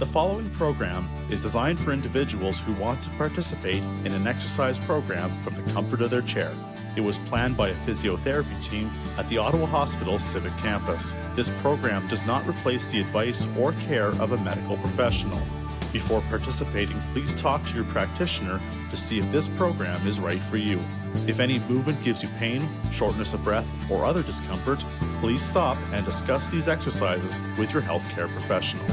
The following program is designed for individuals who want to participate in an exercise program from the comfort of their chair. It was planned by a physiotherapy team at the Ottawa Hospital Civic Campus. This program does not replace the advice or care of a medical professional. Before participating, please talk to your practitioner to see if this program is right for you. If any movement gives you pain, shortness of breath, or other discomfort, please stop and discuss these exercises with your healthcare professional.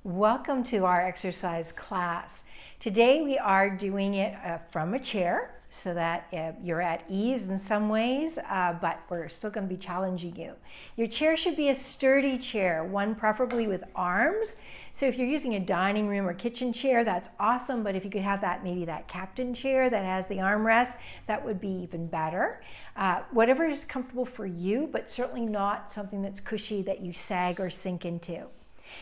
Welcome to our exercise class. Today we are doing it from a chair so that you're at ease in some ways, but we're still going to be challenging you. Your chair should be a sturdy chair, one preferably with arms. So if you're using a dining room or kitchen chair, that's awesome, but if you could have that, maybe that captain chair that has the armrest, that would be even better. Whatever is comfortable for you, but certainly not something that's cushy that you sag or sink into.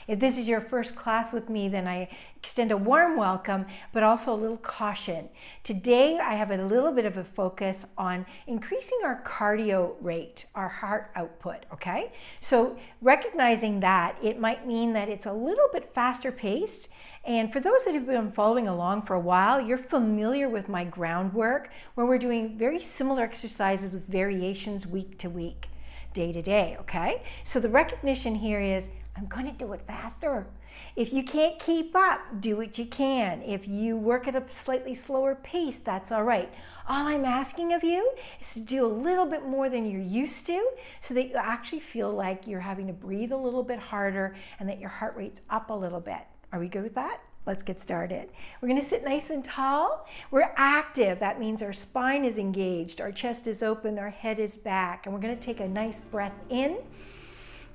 If this is your first class with me, then I extend a warm welcome, but also a little caution. Today, I have a little bit of a focus on increasing our cardio rate, our heart output, okay? So recognizing that, it might mean that it's a little bit faster paced. And for those that have been following along for a while, you're familiar with my groundwork, where we're doing very similar exercises with variations week to week, day to day, okay? So the recognition here is, I'm going to do it faster. If you can't keep up, do what you can. If you work at a slightly slower pace, that's all right. All I'm asking of you is to do a little bit more than you're used to so that you actually feel like you're having to breathe a little bit harder and that your heart rate's up a little bit. Are we good with that? Let's get started. We're going to sit nice and tall. We're active. That means our spine is engaged, our chest is open, our head is back, and we're going to take a nice breath in.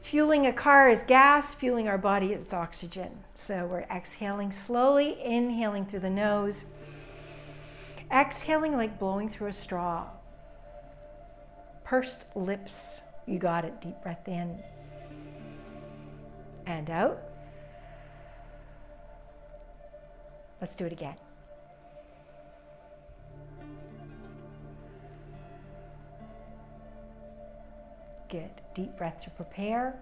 Fueling a car is gas, fueling our body is oxygen. So we're exhaling slowly, inhaling through the nose, exhaling like blowing through a straw. Pursed lips, you got it. Deep breath in and out. Let's do it again. Good. Deep breath to prepare.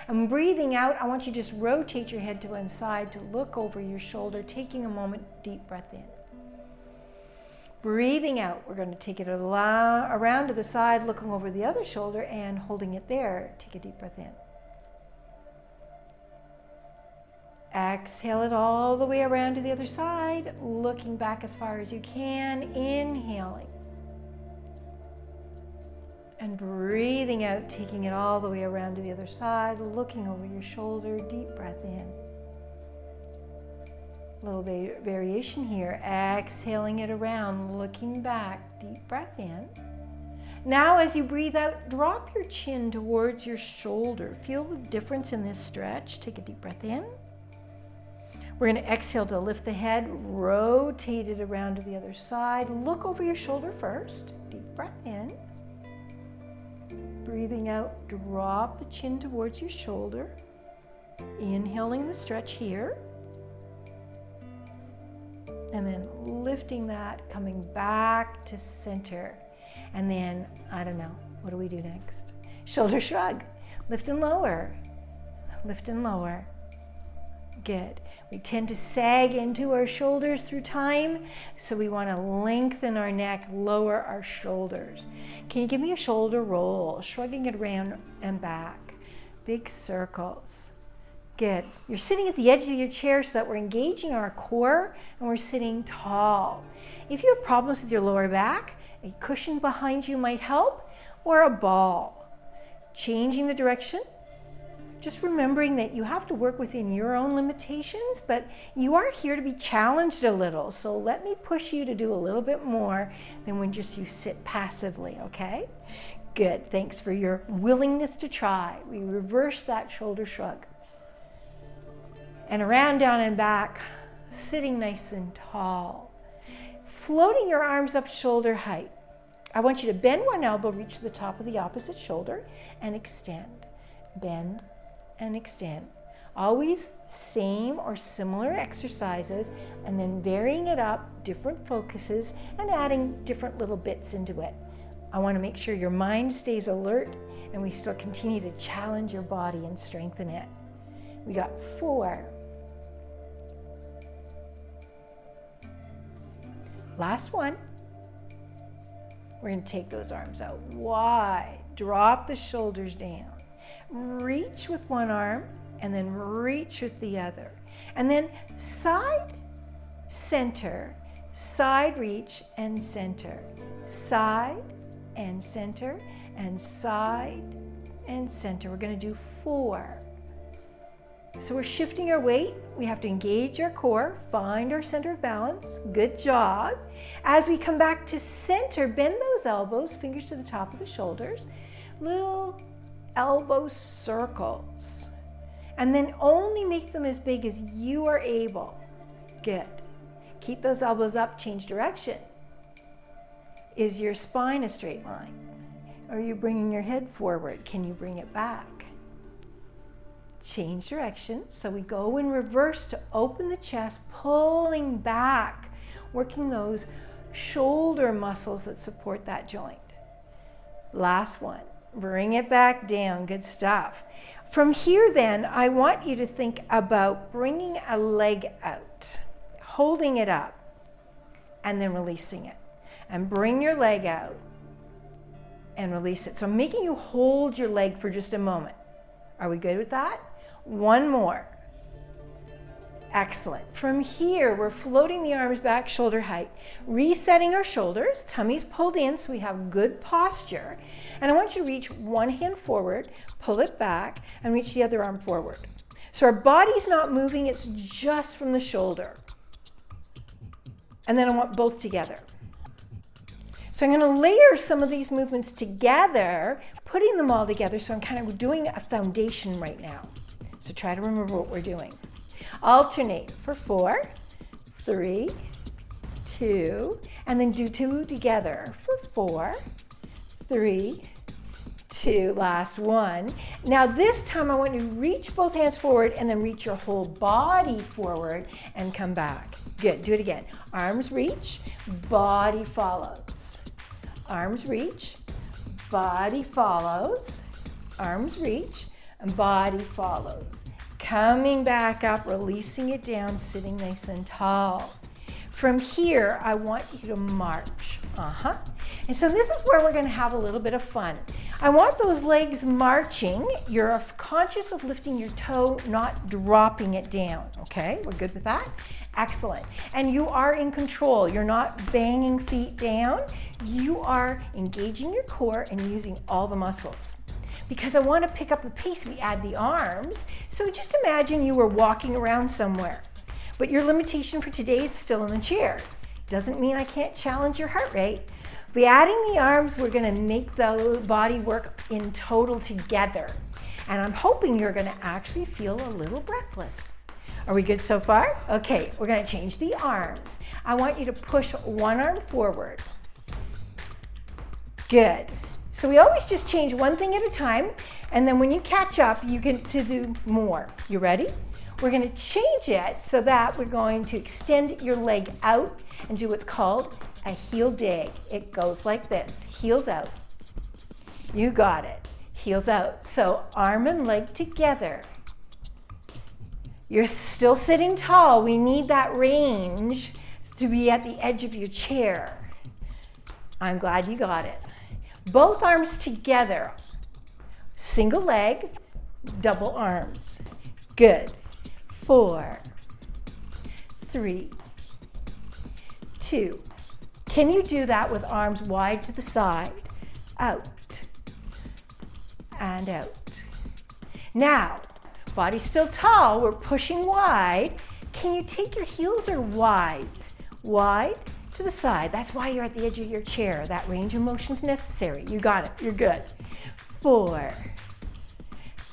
And breathing out, I want you to just rotate your head to one side to look over your shoulder, taking a moment, deep breath in. Breathing out, we're going to take it around to the side, looking over the other shoulder and holding it there. Take a deep breath in. Exhale it all the way around to the other side, looking back as far as you can, inhaling. And breathing out, taking it all the way around to the other side, looking over your shoulder, deep breath in. A little variation here, exhaling it around, looking back, deep breath in. Now as you breathe out, drop your chin towards your shoulder. Feel the difference in this stretch. Take a deep breath in. We're going to exhale to lift the head, rotate it around to the other side. Look over your shoulder first, deep breath in. Breathing out, drop the chin towards your shoulder. Inhaling the stretch here. And then lifting that, coming back to center. And then, I don't know, what do we do next? Shoulder shrug. Lift and lower. Lift and lower. Good. We tend to sag into our shoulders through time, so we want to lengthen our neck, lower our shoulders. Can you give me a shoulder roll, shrugging it around and back? Big circles. Good. You're sitting at the edge of your chair so that we're engaging our core and we're sitting tall. If you have problems with your lower back, a cushion behind you might help, or a ball. Changing the direction. Just remembering that you have to work within your own limitations, but you are here to be challenged a little. So let me push you to do a little bit more than when just you sit passively, okay? Good, thanks for your willingness to try. We reverse that shoulder shrug. And around, down, and back, sitting nice and tall. Floating your arms up shoulder height. I want you to bend one elbow, reach to the top of the opposite shoulder, and extend. Bend and extend. Always same or similar exercises, and then varying it up, different focuses, and adding different little bits into it. I want to make sure your mind stays alert and we still continue to challenge your body and strengthen it. We got 4. Last one. We're going to take those arms out wide, drop the shoulders down, reach with one arm, and then reach with the other. And then side, center, side reach and center, side and center, and side and center. We're going to do 4. So we're shifting our weight. We have to engage our core, find our center of balance. Good job. As we come back to center, bend those elbows, fingers to the top of the shoulders, little elbow circles. And then only make them as big as you are able. Good. Keep those elbows up, change direction. Is your spine a straight line? Are you bringing your head forward? Can you bring it back? Change direction. So we go in reverse to open the chest, pulling back, working those shoulder muscles that support that joint. Last one. Bring it back down. Good stuff. From here then, I want you to think about bringing a leg out, holding it up, and then releasing it. And bring your leg out and release it. So I'm making you hold your leg for just a moment. Are we good with that? One more. Excellent. From here, we're floating the arms back shoulder height, resetting our shoulders, tummy's pulled in so we have good posture. And I want you to reach one hand forward, pull it back, and reach the other arm forward. So our body's not moving, it's just from the shoulder. And then I want both together. So I'm going to layer some of these movements together, putting them all together, so I'm kind of doing a foundation right now. So try to remember what we're doing. Alternate for 4, 3, 2, and then do 2 together for 4, 3, 2, last one. Now this time I want you to reach both hands forward and then reach your whole body forward and come back. Good, do it again. Arms reach, body follows. Arms reach, body follows. Arms reach, and body follows. Coming back up, releasing it down, sitting nice and tall. From here, I want you to march. And so this is where we're going to have a little bit of fun. I want those legs marching. You're conscious of lifting your toe, not dropping it down. Okay, we're good with that? Excellent. And you are in control. You're not banging feet down. You are engaging your core and using all the muscles. Because I want to pick up the pace, we add the arms. So just imagine you were walking around somewhere, but your limitation for today is still in the chair. Doesn't mean I can't challenge your heart rate. By adding the arms, we're going to make the body work in total together. And I'm hoping you're going to actually feel a little breathless. Are we good so far? Okay, we're going to change the arms. I want you to push one arm forward. Good. So we always just change one thing at a time, and then when you catch up, you get to do more. You ready? We're going to change it so that we're going to extend your leg out and do what's called a heel dig. It goes like this, heels out. You got it, heels out. So arm and leg together. You're still sitting tall. We need that range to be at the edge of your chair. I'm glad you got it. Both arms together. Single leg, double arms. Good. 4, 3, 2. Can you do that with arms wide to the side? Out and out. Now, body still tall, we're pushing wide. Can you take your heels or wide? Wide to the side. That's why you're at the edge of your chair. That range of motion is necessary. You got it. You're good. 4,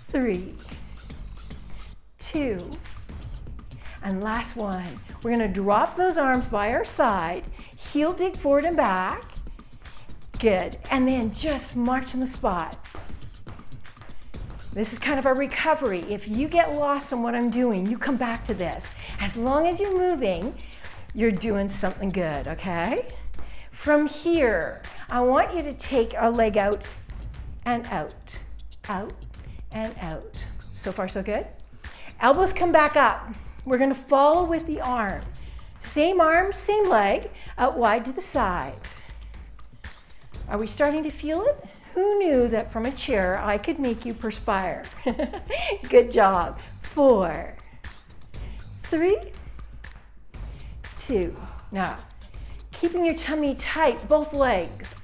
3, 2, and last one. We're going to drop those arms by our side, heel dig forward and back. Good. And then just march in the spot. This is kind of a recovery. If you get lost in what I'm doing, you come back to this. As long as you're moving, you're doing something good, okay? From here, I want you to take a leg out and out, out and out. So far, so good? Elbows come back up. We're gonna follow with the arm. Same arm, same leg, out wide to the side. Are we starting to feel it? Who knew that from a chair I could make you perspire? Good job. 4, 3, 2. Now, keeping your tummy tight, both legs.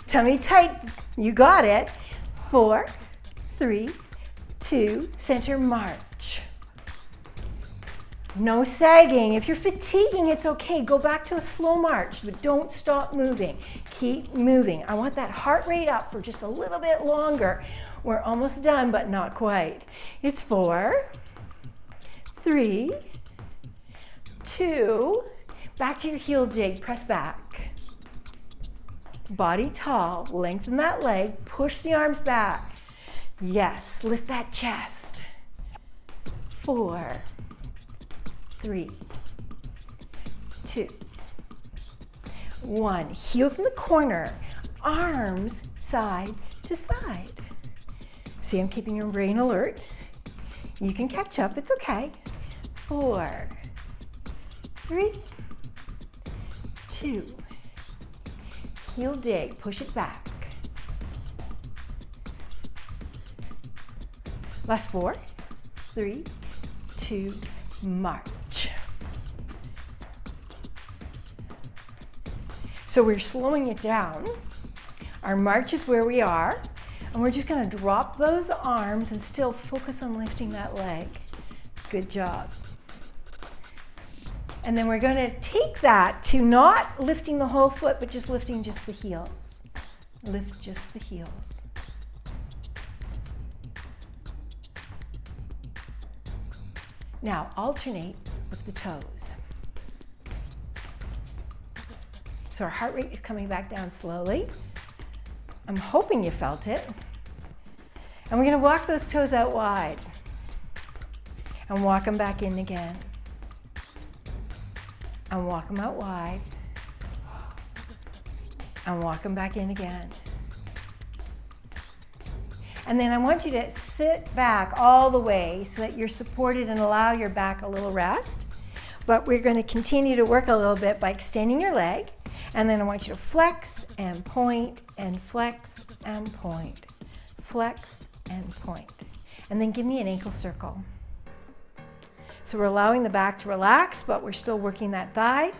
Tummy tight, you got it. 4, 3, 2, center march. No sagging. If you're fatiguing, it's okay. Go back to a slow march, but don't stop moving. Keep moving. I want that heart rate up for just a little bit longer. We're almost done, but not quite. It's 4, 3, 2, back to your heel dig, press back. Body tall, lengthen that leg, push the arms back. Yes, lift that chest. 4, 3, 2, 1. Heels in the corner, arms side to side. See, I'm keeping your brain alert. You can catch up, it's okay. 4, 3, 2. Heel dig, push it back. Last 4, 3, 2, march. So we're slowing it down. Our march is where we are, and we're just gonna drop those arms and still focus on lifting that leg. Good job. And then we're gonna take that to not lifting the whole foot, but just lifting just the heels. Lift just the heels. Now alternate with the toes. So our heart rate is coming back down slowly. I'm hoping you felt it. And we're gonna walk those toes out wide and walk them back in again. And walk them out wide and walk them back in again. And then I want you to sit back all the way so that you're supported and allow your back a little rest. But we're going to continue to work a little bit by extending your leg. And then I want you to flex and point and flex and point. Flex and point. And then give me an ankle circle. So we're allowing the back to relax, but we're still working that thigh.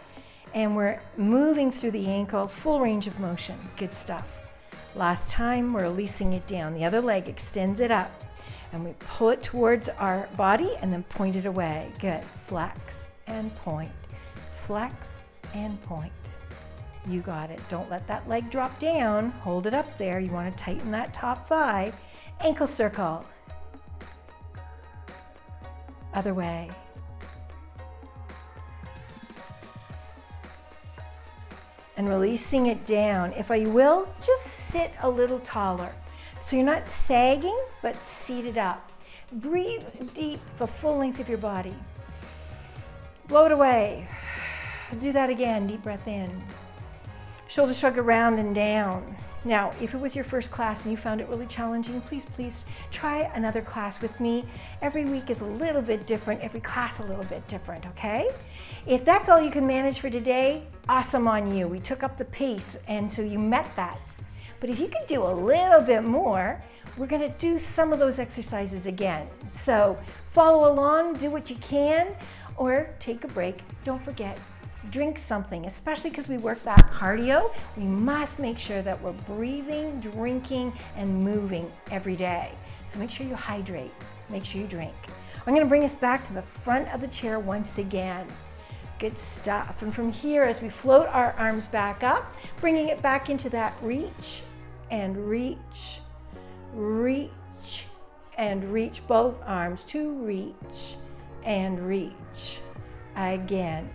And we're moving through the ankle, full range of motion. Good stuff. Last time, we're releasing it down. The other leg extends it up. And we pull it towards our body and then point it away. Good. Flex and point. Flex and point. You got it. Don't let that leg drop down. Hold it up there. You want to tighten that top thigh. Ankle circle. Other way. And releasing it down. If you will, just sit a little taller. So you're not sagging, but seated up. Breathe deep, the full length of your body. Blow it away. Do that again, deep breath in. Shoulder shrug around and down. Now, if it was your first class and you found it really challenging, please try another class with me. Every week is a little bit different, every class a little bit different, okay? If that's all you can manage for today, awesome on you. We took up the pace, and so you met that. But if you could do a little bit more, we're gonna do some of those exercises again. So follow along, do what you can, or take a break. Don't forget, drink something, especially because we work that cardio. We must make sure that we're breathing, drinking, and moving every day. So make sure you hydrate, make sure you drink. I'm gonna bring us back to the front of the chair once again. Good stuff. And from here, as we float our arms back up, bringing it back into that reach and reach, reach, and reach both arms to reach and reach again.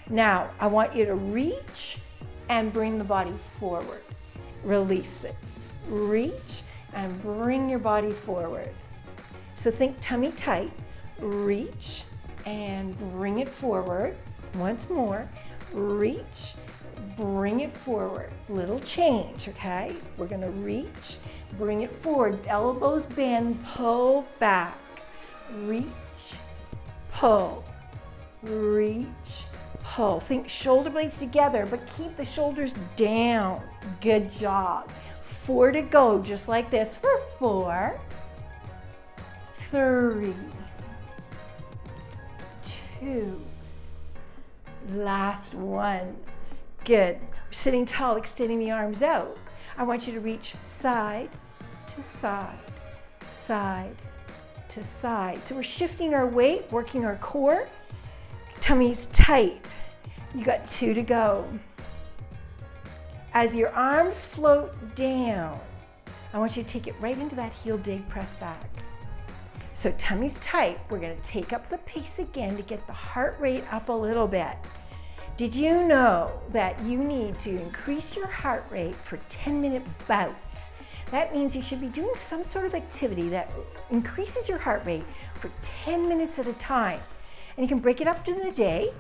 Now, I want you to reach and bring the body forward. Release it. Reach and bring your body forward. So think tummy tight, reach and bring it forward. Once more, reach, bring it forward. Little change, okay? We're gonna reach, bring it forward. Elbows bend, pull back. Reach, pull, reach, pull. Think shoulder blades together, but keep the shoulders down. Good job. 4 to go, just like this for 4, 3, 2, last one. Good. We're sitting tall, extending the arms out. I want you to reach side to side, side to side. So we're shifting our weight, working our core. Tummy's tight. You got 2 to go. As your arms float down, I want you to take it right into that heel dig, press back. So tummy's tight. We're going to take up the pace again to get the heart rate up a little bit. Did you know that you need to increase your heart rate for 10-minute bouts? That means you should be doing some sort of activity that increases your heart rate for 10 minutes at a time. And you can break it up during the day.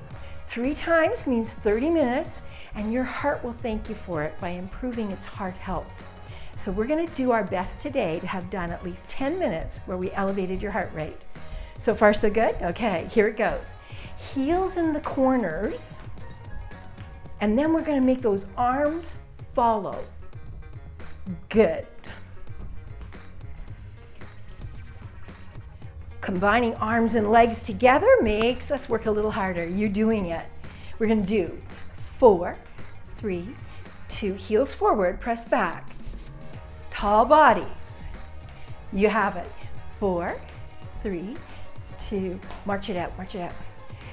3 times means 30 minutes, and your heart will thank you for it by improving its heart health. So we're going to do our best today to have done at least 10 minutes where we elevated your heart rate. So far, so good? Okay, here it goes. Heels in the corners, and then we're going to make those arms follow. Good. Combining arms and legs together makes us work a little harder. You're doing it. We're going to do 4, 3, 2, heels forward, press back. Tall bodies. You have it. 4, 3, 2, march it out, march it out.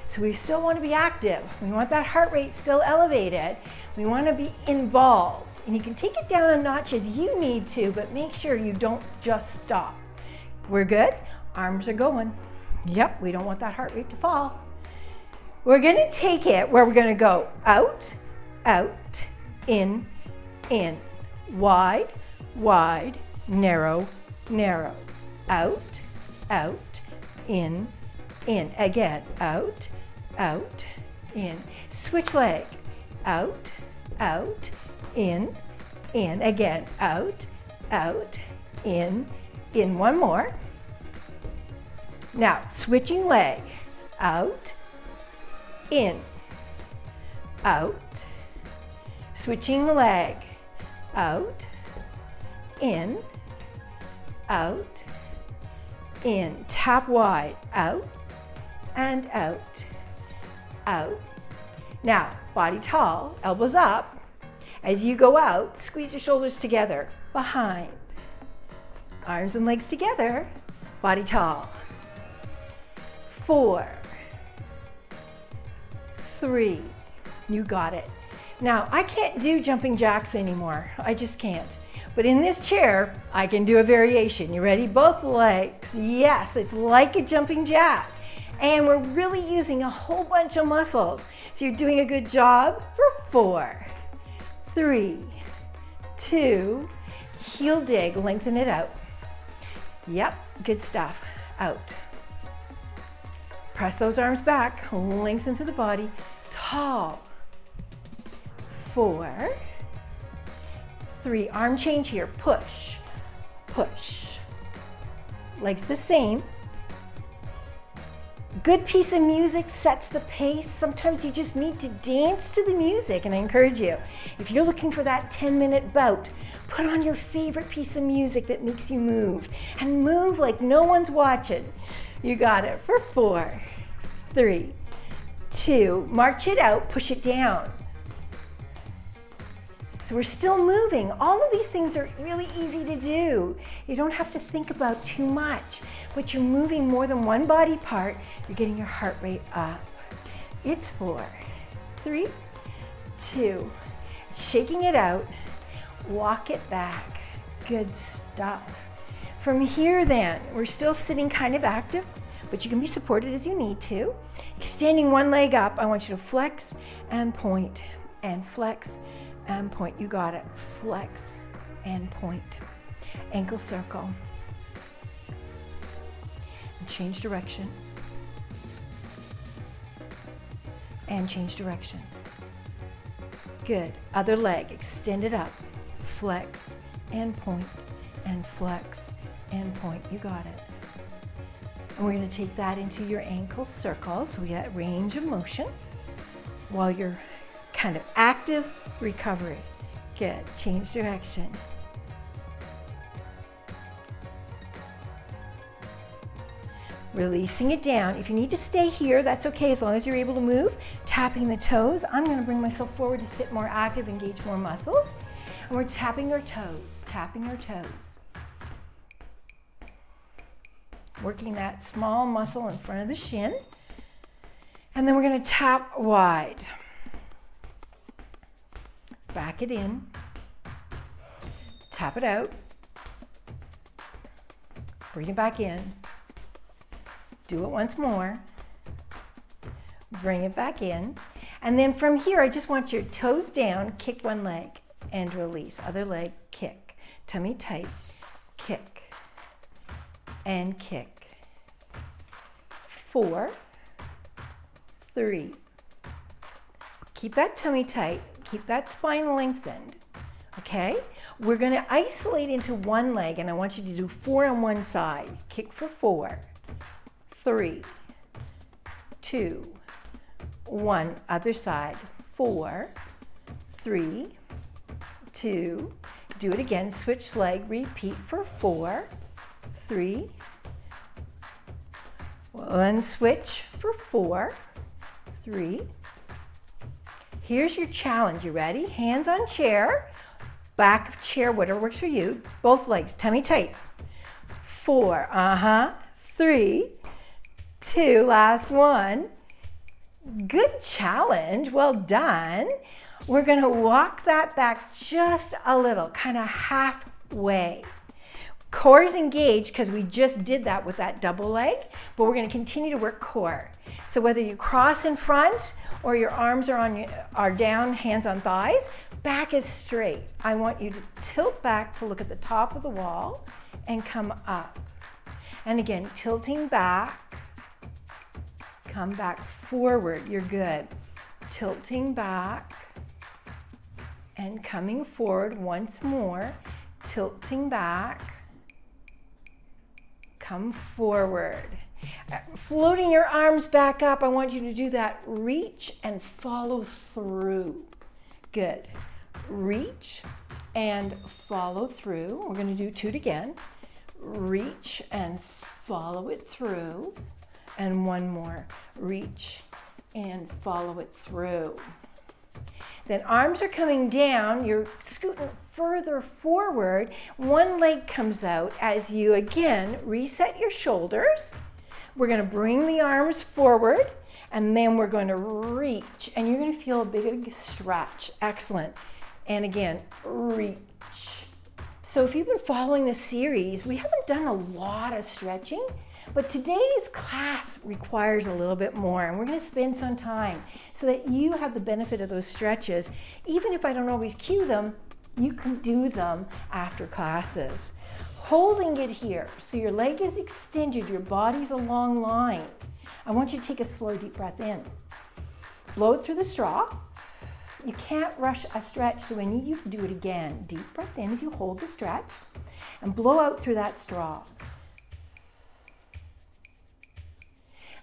So we still want to be active. We want that heart rate still elevated. We want to be involved. And you can take it down a notch as you need to, but make sure you don't just stop. We're good? Arms are going. Yep, we don't want that heart rate to fall. We're going to take it where we're going to go out, out, in, wide, wide, narrow, narrow, out, out, in. Again, out, out, in. Switch leg, out, out, in. Again, out, out, in. One more. Now, switching leg, out, in, out. Switching leg, out, in, out, in. Tap wide, out, and out, out. Now, body tall, elbows up. As you go out, squeeze your shoulders together, behind. Arms and legs together, body tall. 4, 3, you got it. Now, I can't do jumping jacks anymore. I just can't. But in this chair, I can do a variation. You ready? Both legs. Yes, it's like a jumping jack. And we're really using a whole bunch of muscles. So you're doing a good job for 4, 3, 2, heel dig, lengthen it out. Yep, good stuff. Out. Press those arms back, lengthen through the body, tall. 4, 3, arm change here, push, push. Legs the same. Good piece of music sets the pace. Sometimes you just need to dance to the music, and I encourage you, if you're looking for that 10-minute bout, put on your favorite piece of music that makes you move, and move like no one's watching. You got it for 4, 3, 2, march it out, push it down. So we're still moving. All of these things are really easy to do. You don't have to think about too much, but you're moving more than one body part. You're getting your heart rate up. It's 4, 3, 2, shaking it out, walk it back. Good stuff. From here then, we're still sitting kind of active, but you can be supported as you need to. Extending one leg up, I want you to flex and point, and flex and point. You got it. Flex and point. Ankle circle. And change direction. And change direction. Good. Other leg, extend it up. Flex and point, and flex and point. You got it. And we're going to take that into your ankle circle, so we got range of motion while you're kind of active recovery. Good. Change direction. Releasing it down. If you need to stay here, that's okay, as long as you're able to move. Tapping the toes. I'm going to bring myself forward to sit more active, engage more muscles. And we're tapping our toes, tapping our toes. Working that small muscle in front of the shin. And then we're going to tap wide. Back it in. Tap it out. Bring it back in. Do it once more. Bring it back in. And then from here, I just want your toes down, kick one leg and release. Other leg, kick. Tummy tight, kick and kick. 4, 3. Keep that tummy tight. Keep that spine lengthened. Okay? We're going to isolate into one leg, and I want you to do 4 on one side. Kick for 4. 3, 2, 1. Other side. 4, 3, 2. Do it again. Switch leg. Repeat for 4, 3. One switch for 4, 3. Here's your challenge. You ready? Hands on chair. Back of chair, whatever works for you. Both legs. Tummy tight. 4. 3, 2, last one. Good challenge, well done. We're gonna walk that back just a little, kind of halfway. Core is engaged because we just did that with that double leg, but we're gonna continue to work core. So whether you cross in front or your arms are down, hands on thighs, back is straight. I want you to tilt back to look at the top of the wall and come up. And again, tilting back. Come back forward, you're good. Tilting back and coming forward once more. Tilting back, come forward. Floating your arms back up, I want you to do that. Reach and follow through. Good. Reach and follow through. We're going to do 2 again. Reach and follow it through. And one more. Reach and follow it through. Then arms are coming down. You're scooting further forward. One leg comes out as you, again, reset your shoulders. We're going to bring the arms forward, and then we're going to reach. And you're going to feel a big stretch. Excellent. And again, reach. So if you've been following this series, we haven't done a lot of stretching. But today's class requires a little bit more, and we're going to spend some time so that you have the benefit of those stretches. Even if I don't always cue them, you can do them after classes. Holding it here, so your leg is extended, your body's a long line. I want you to take a slow, deep breath in. Blow it through the straw. You can't rush a stretch, so I need you to do it again. Deep breath in as you hold the stretch, and blow out through that straw.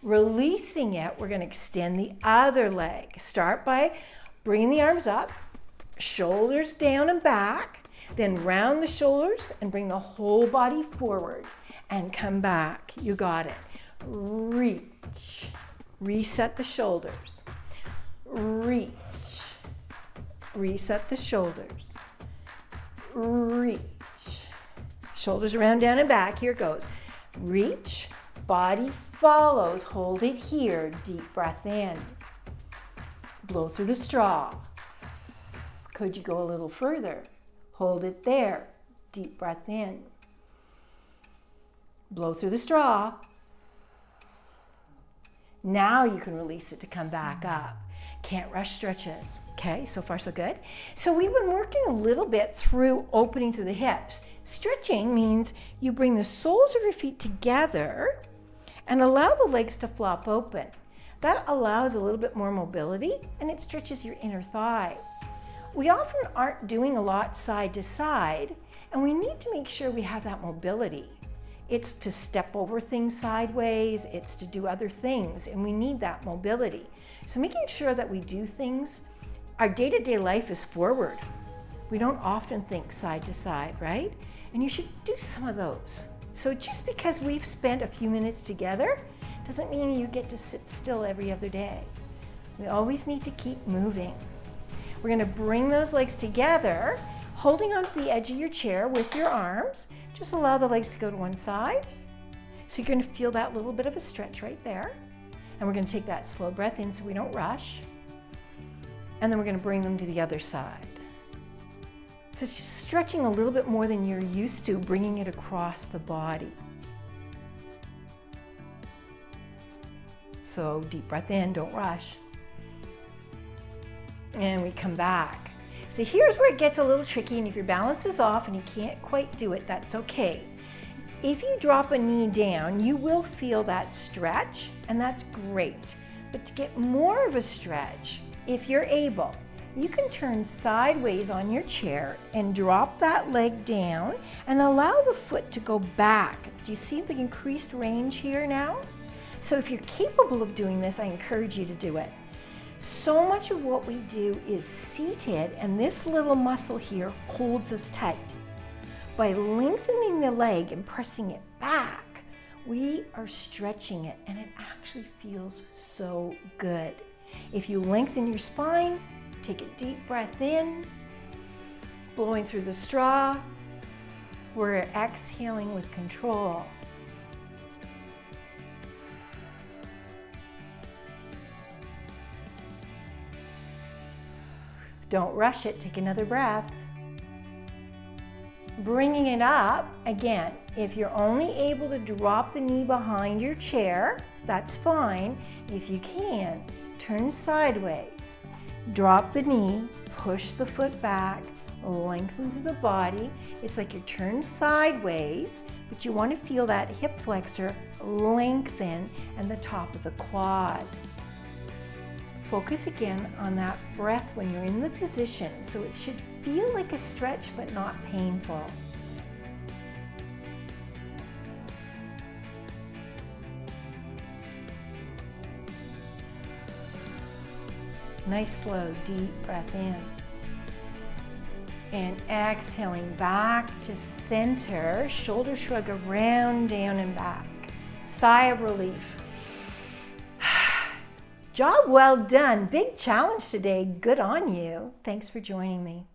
Releasing it, we're going to extend the other leg. Start by bringing the arms up, shoulders down and back, then round the shoulders and bring the whole body forward and come back. You got it. Reach. Reset the shoulders. Reach. Reset the shoulders. Reach. Shoulders around, down and back. Here it goes. Reach. Body follows. Hold it here. Deep breath in. Blow through the straw. Could you go a little further? Hold it there. Deep breath in. Blow through the straw. Now you can release it to come back up. Can't rush stretches. Okay, so far so good. So we've been working a little bit through opening through the hips. Stretching means you bring the soles of your feet together and allow the legs to flop open. That allows a little bit more mobility and it stretches your inner thigh. We often aren't doing a lot side to side, and we need to make sure we have that mobility. It's to step over things sideways, it's to do other things, and we need that mobility. So making sure that we do things, our day-to-day life is forward. We don't often think side to side, right? And you should do some of those. So just because we've spent a few minutes together doesn't mean you get to sit still every other day. We always need to keep moving. We're going to bring those legs together, holding onto the edge of your chair with your arms. Just allow the legs to go to one side. So you're going to feel that little bit of a stretch right there. And we're going to take that slow breath in so we don't rush. And then we're going to bring them to the other side. So it's just stretching a little bit more than you're used to, bringing it across the body. So deep breath in, don't rush. And we come back. So here's where it gets a little tricky, and if your balance is off and you can't quite do it, that's okay. If you drop a knee down, you will feel that stretch, and that's great. But to get more of a stretch, if you're able, you can turn sideways on your chair and drop that leg down and allow the foot to go back. Do you see the increased range here now? So if you're capable of doing this, I encourage you to do it. So much of what we do is seated, and this little muscle here holds us tight. By lengthening the leg and pressing it back, we are stretching it, and it actually feels so good. If you lengthen your spine, take a deep breath in, blowing through the straw. We're exhaling with control. Don't rush it, take another breath. Bringing it up, again, if you're only able to drop the knee behind your chair, that's fine. If you can, turn sideways. Drop the knee, push the foot back, lengthen through the body. It's like you're turned sideways, but you want to feel that hip flexor lengthen and the top of the quad. Focus again on that breath when you're in the position, so it should feel like a stretch but not painful. Nice slow deep breath in. And exhaling back to center, shoulder shrug around, down and back. Sigh of relief. Job well done. Big challenge today. Good on you. Thanks for joining me.